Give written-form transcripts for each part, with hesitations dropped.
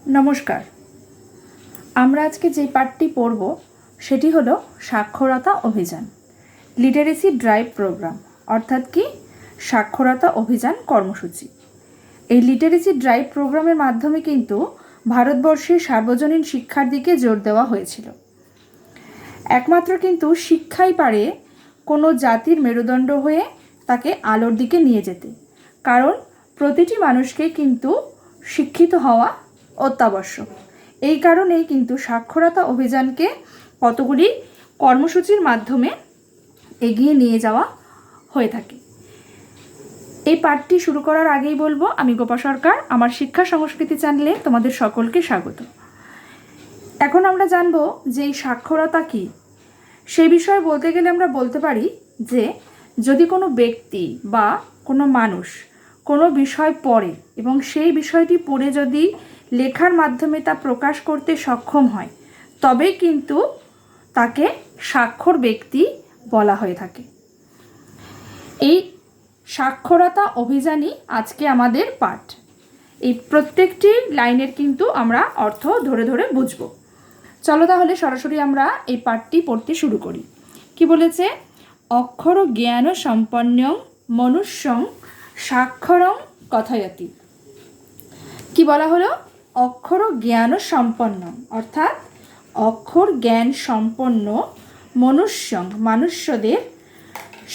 নমস্কার। আমরা আজকে যে পাঠটি পড়ব সেটি হলো সাক্ষরতা অভিযান, লিটারেসি ড্রাইভ প্রোগ্রাম, অর্থাৎ কি সাক্ষরতা অভিযান কর্মসূচি। এই লিটারেসি ড্রাইভ প্রোগ্রামের মাধ্যমে কিন্তু ভারতবর্ষের সার্বজনীন শিক্ষার দিকে জোর দেওয়া হয়েছিল। একমাত্র কিন্তু শিক্ষাই পারে কোনো জাতির মেরুদণ্ড হয়ে তাকে আলোর দিকে নিয়ে যেতে, কারণ প্রতিটি মানুষকে কিন্তু শিক্ষিত হওয়া অত্যাবশ্যক। এই কারণেই কিন্তু সাক্ষরতা অভিযানকে কতগুলি কর্মসূচির মাধ্যমে এগিয়ে নিয়ে যাওয়া হয়ে থাকে। এই পাঠটি শুরু করার আগেই বলবো, আমি গোপা সরকার, আমার শিক্ষা সংস্কৃতি চ্যানেলে তোমাদের সকলকে স্বাগত। এখন আমরা জানবো যে এই সাক্ষরতা কী। সেই বিষয়ে বলতে গেলে আমরা বলতে পারি যে যদি কোনো ব্যক্তি বা কোনো মানুষ কোনো বিষয় পড়ে এবং সেই বিষয়টি পড়ে যদি লেখার মাধ্যমে তা প্রকাশ করতে সক্ষম হয়, তবেই কিন্তু তাকে সাক্ষর ব্যক্তি বলা হয়ে থাকে। এই সাক্ষরতা অভিযানই আজকে আমাদের পাঠ। এই প্রত্যেকটি লাইনের কিন্তু আমরা অর্থ ধরে ধরে বুঝব। চলো তাহলে সরাসরি আমরা এই পাঠটি পড়তে শুরু করি। কি বলেছে? অক্ষর জ্ঞান সম্পন্নং মনুষ্যং সাক্ষরং কথয়তি। কি বলা হলো? অক্ষর জ্ঞান সম্পন্ন, অর্থাৎ অক্ষর জ্ঞান সম্পন্ন মনুষ্যং মানুষ্যদের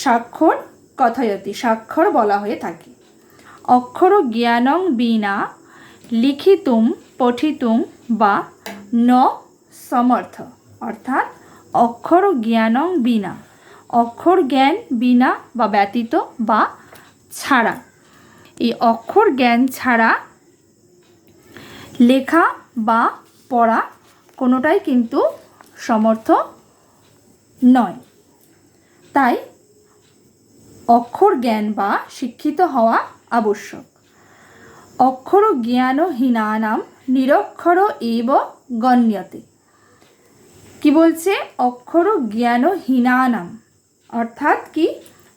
স্বাক্ষর কথয়তি স্বাক্ষর বলা হয়ে থাকে। অক্ষর জ্ঞানং বিনা লিখিতুম পঠিতুম বা ন সমর্থ, অর্থাৎ অক্ষর জ্ঞানং বিনা, অক্ষর জ্ঞান বিনা বা ব্যতীত বা ছাড়া, এই অক্ষর জ্ঞান ছাড়া লেখা বা পড়া কোনোটাই কিন্তু সমর্থ নয়। তাই অক্ষর জ্ঞান বা শিক্ষিত হওয়া আবশ্যক। অক্ষর জ্ঞানহীনানাম নিরক্ষর এব গণ্যতে। কি বলছে? অক্ষর জ্ঞানহীনানাম, অর্থাৎ কি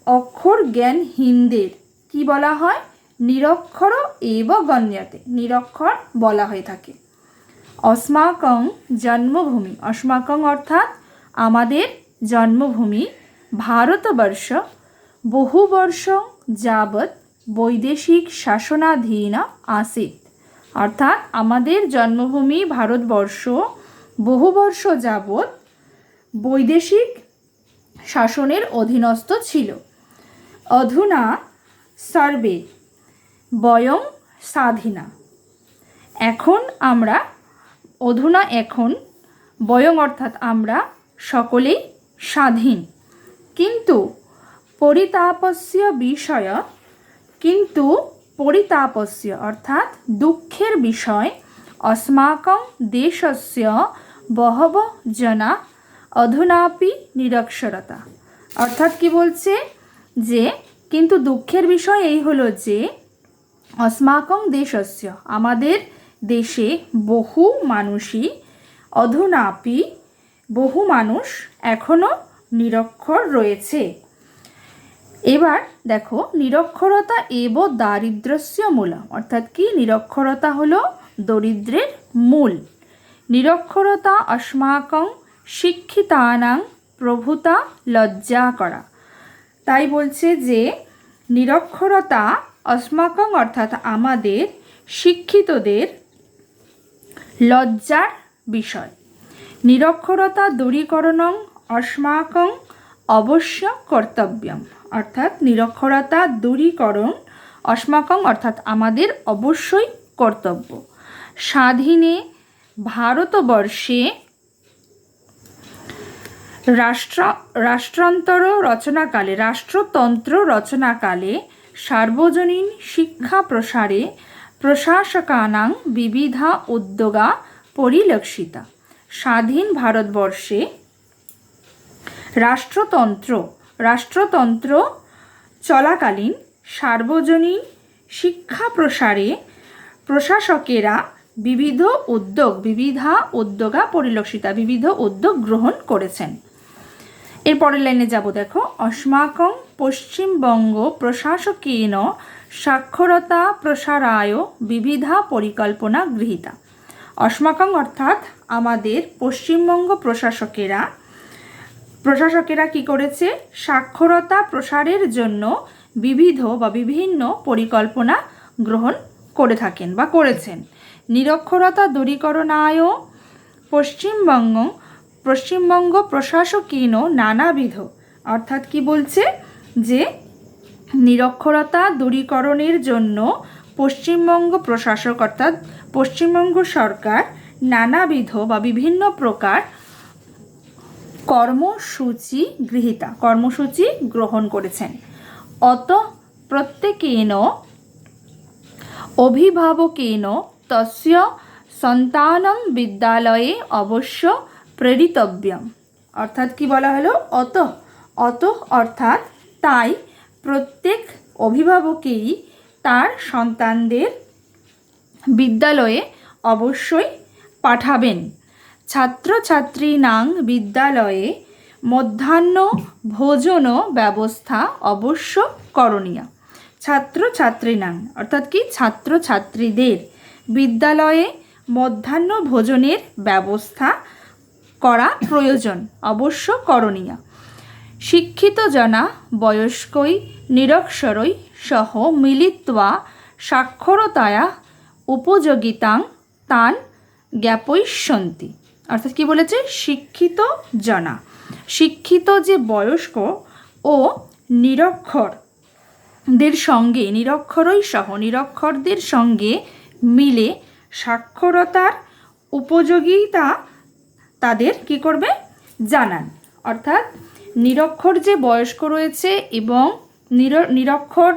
অক্ষর জ্ঞানহীনদের কি বলা হয়? নিরক্ষর এব গণ্যতে, নিরক্ষর বলা হয়ে থাকে। অস্মাকং জন্মভূমি, অস্মাকং অর্থাৎ আমাদের জন্মভূমি, ভারতবর্ষ বহুবর্ষ যাবৎ বৈদেশিক শাসনাধীন আসিত, অর্থাৎ আমাদের জন্মভূমি ভারতবর্ষ বহুবর্ষ যাবৎ বৈদেশিক শাসনের অধীনস্থ ছিল। অধুনা সর্বে বয়ং স্বাধীনা, এখন আমরা, অধুনা এখন, বয়ং অর্থাৎ আমরা সকলেই স্বাধীন। কিন্তু পরিতাপস্য বিষয়, কিন্তু পরিতাপস্য অর্থাৎ দুঃখের বিষয়, অস্মাকং দেশস্য বহব জনা অধুনাপি নিরক্ষরতা, অর্থাৎ কি বলছে? যে কিন্তু দুঃখের বিষয় এই হলো যে অস্মাকং দেশস্য আমাদের দেশে বহু মানুষই, অধুনাপি বহু মানুষ এখনও নিরক্ষর রয়েছে। এবার দেখো, নিরক্ষরতা এব দারিদ্র্যস্য মূলম, অর্থাৎ কি নিরক্ষরতা হলো দরিদ্রের মূল। নিরক্ষরতা অস্মাকং শিক্ষিতানাং প্রভুতা লজ্জা করা। তাই বলছে যে নিরক্ষরতা অস্মাকং অর্থাৎ আমাদের শিক্ষিতদের লজ্জার বিষয়। নিরক্ষরতা দূরীকরণং অস্মাকং অবশ্য কর্তব্যম, অর্থাৎ নিরক্ষরতা দূরীকরণ অস্মাকং অর্থাৎ আমাদের অবশ্যই কর্তব্য। স্বাধীনে ভারতবর্ষে রাষ্ট্রতন্ত্র রচনাকালে সার্বজনীন শিক্ষা প্রসারে প্রশাসকানাং বিবিধা উদ্যোগা পরিলক্ষিতা। স্বাধীন ভারতবর্ষে রাষ্ট্রতন্ত্র চলাকালীন সার্বজনীন শিক্ষা প্রসারে প্রশাসকেরা বিবিধা উদ্যোগা পরিলক্ষিতা, বিবিধ উদ্যোগ গ্রহণ করেছেন। এরপরের লাইনে যাব, দেখো, অস্মাকং পশ্চিমবঙ্গ প্রশাসকেন সাক্ষরতা প্রসারায় বিবিধা পরিকল্পনা গৃহীতা, अस्माकं अर्थात आमादेर पश्चिमबंग प्रशासकेरा की करेছে साक्षरता प्रसारेर जन्य विविध बा विभिन्न परिकल्पना ग्रहण करे थाकेन बा करेছেন। निरक्षरता दूरीकरणाय पश्चिमबंग प्रशासकेन नानाविध अर्थात कि बोलছে যে निरक्षरता दूरीकरণের জন্য पश्चिमबंग प्रशासक अर्थात पश्चिमबंग सरकार नानाविध बा विभिन्न प्रकार কর্মসূচি গ্রহণ করেছেন। অত প্রত্যেকেন অভিভাবকেন তস্য সন্তানম বিদ্যালয়ে অবশ্য প্রেরিতব্যম। অর্থাৎ কি বলা হলো, অত অর্থাৎ তাই প্রত্যেক অভিভাবকেই তার সন্তানদের বিদ্যালয়ে অবশ্যই পাঠাবেন। ছাত্রছাত্রীনাং বিদ্যালয়ে মধ্যাহ্ন ভোজন ব্যবস্থা অবশ্য করণীয়। ছাত্রছাত্রীনাং অর্থাৎ কি ছাত্রছাত্রীদের বিদ্যালয়ে মধ্যাহ্ন ভোজনের ব্যবস্থা করা প্রয়োজন, অবশ্য করণীয়। শিক্ষিত জনা বয়স্কই নিরক্ষরই সহ মিলিত্বা সাক্ষরতায়া উপযোগিতাং তান জ্ঞাপয়িষ্যন্তি। অর্থাৎ কি বলেছে, শিক্ষিত জনা শিক্ষিত যে বয়স্ক ও নিরক্ষরদের সঙ্গে নিরক্ষরই সহ নিরক্ষরদের সঙ্গে মিলে সাক্ষরতার উপযোগিতা তাদের কি করবে, জানান। অর্থাৎ নিরক্ষর যে বয়স্ক রয়েছে এবং নিরক্ষর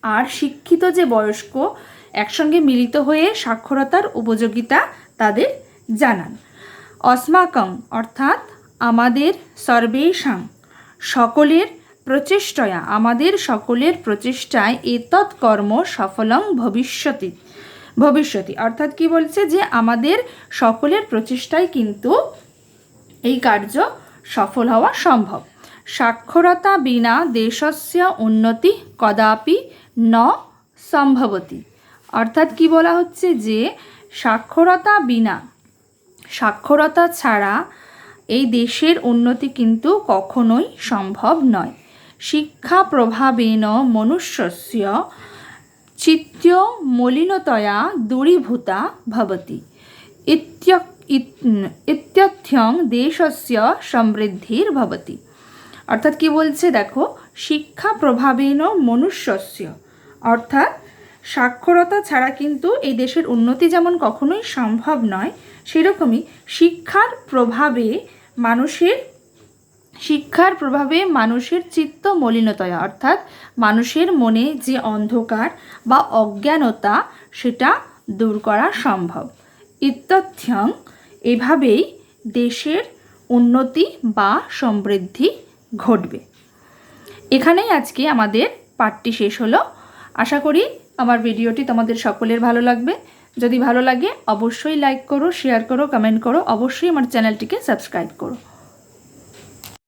আর শিক্ষিত যে বয়স্ক একসঙ্গে মিলিত হয়ে সাক্ষরতার উপযোগিতা তাদের জানান। अस्माकं অর্থাৎ আমাদের সর্বেষাং সকলের প্রচেষ্টায় আমাদের সকলের প্রচেষ্টায় এতৎ কর্ম সফলং ভবিষ্যতি অর্থাৎ কি বলছে যে আমাদের সকলের প্রচেষ্টায় কিন্তু এই কার্য সফল হওয়া সম্ভব। সাক্ষরতা বিনা দেশস্য উন্নতি কদাপি ন সম্ভবতি। অর্থাৎ কি বলা হচ্ছে যে সাক্ষরতা বিনা সাক্ষরতা ছাড়া এই দেশের উন্নতি কিন্তু কখনোই সম্ভব নয়। শিক্ষা প্রভাবেন মনুষ্যস্য চিত্ত মলিনতয়া দূরীভূতা ভবতি ইত্যর্থং দেশস্য সমৃদ্ধির ভবতি। অর্থাৎ কি বলছে দেখো, শিক্ষা প্রভাবেন মনুষ্যস্য অর্থাৎ সাক্ষরতা ছাড়া কিন্তু এই দেশের উন্নতি যেমন কখনোই সম্ভব নয়, সেরকমই শিক্ষার প্রভাবে মানুষের চিত্ত মলিনতা অর্থাৎ মানুষের মনে যে অন্ধকার বা অজ্ঞানতা সেটা দূর করা সম্ভব। ইত্যর্থং এভাবেই দেশের উন্নতি বা সমৃদ্ধি ঘটবে। এখানেই আজকে আমাদের পাঠটি শেষ হলো। আশা করি আমার ভিডিওটি তোমাদের সকলের ভালো লাগবে। যদি ভালো লাগে অবশ্যই লাইক করো, শেয়ার করো, কমেন্ট করো, অবশ্যই আমার চ্যানেলটিকে সাবস্ক্রাইব করো।